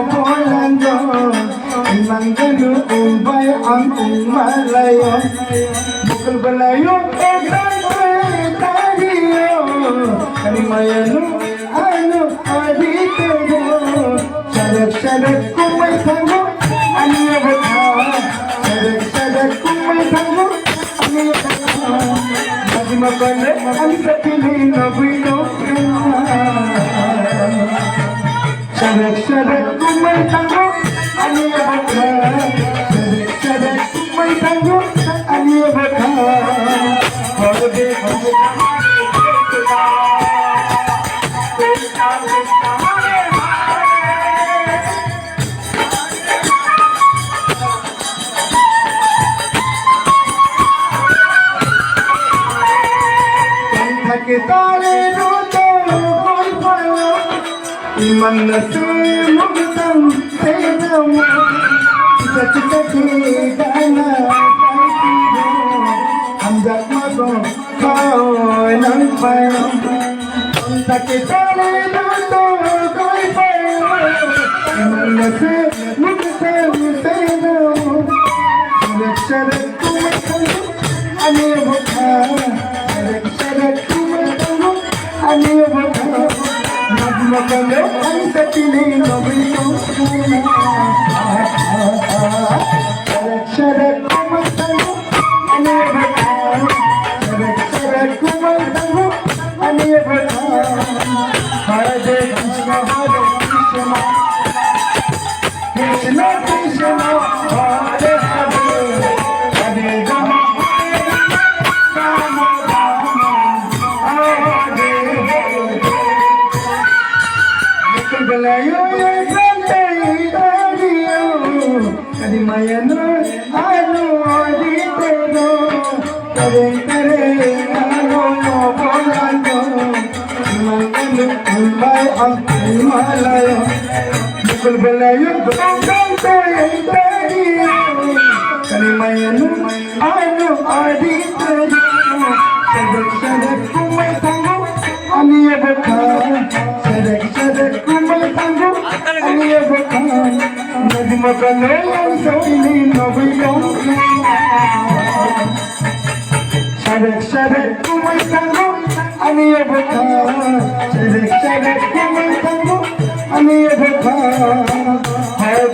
Polando Nanggalu ubay ang umalayo Bukal balayo tayo Kalimayano ano adito Sadak kung may tango ano yung bata Sadak kung may tango ano yung bata Pag mapala ang sapili na binok Sadak kung may tango ano yung bata Sadak kung may tango ano yung bata Kitale roto koi payo iman na sumugtang sedamo sakit gana paitido hamjak mago koi nang payo kitale roto koi payo iman na sumugtang sedamo sadak kumakan ane bukha sadak Ani bata magmagalo ang sapili mabito Sadak kumatango Ani bata Sadak kumatango Ani bata Hare Krishna Hare Krishna Krishna Krishna Hare Hare Hare Rama Balayo yung kantay tayo Kalimayano ano dito Kare ano mo Polando Mangano ulay ang Himalayo Bukal balayo yung kantay tayo Kalimayano ano dito Sadak kung may tango Aniya baka Sadak kumay tango Aniya baka Nagmagalo ang sapili Nabilong Sadak kumay tango Aniya baka Sadak kumay tango Aniya baka Hare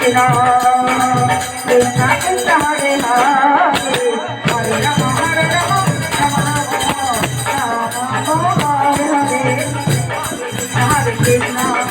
Krishna Krishna Krishna Hare Hare Hare Rama Hare Rama Rama Rama Hare Hare Hare Krishna